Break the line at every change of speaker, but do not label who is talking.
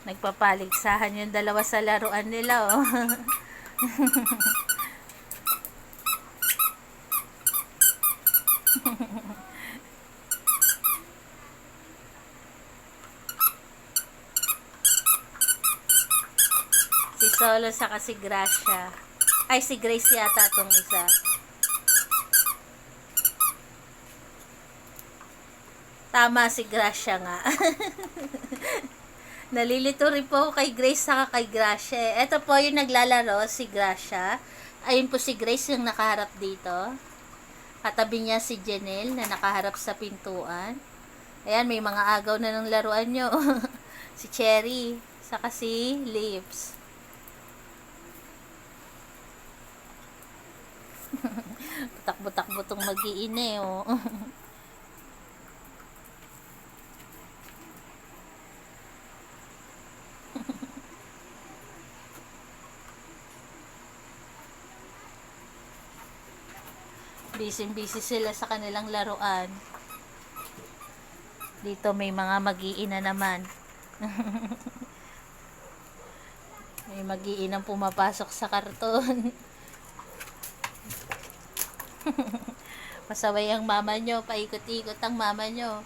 Nagpapaligsahan yung dalawa sa laruan nila, oh. Si Solo saka si Gracia. Ay, si Grace yata tong isa. Tama, si Gracia nga. Nalilito rin po kay Grace saka kay Gracia. Ito po yung naglalaro, si Gracia. Ayun po si Grace yung nakaharap dito. Katabi niya si Janelle na nakaharap sa pintuan. Ayan, may mga agaw na ng laruan nyo. Si Cherry, saka si Lips. Butak-butak tong mag-iine, oh. Busy sila sa kanilang laruan. Dito may mga mag-iina naman. May mag-iinang pumapasok sa karton. Pasaway ang mama nyo, paikot-ikot ang mama nyo.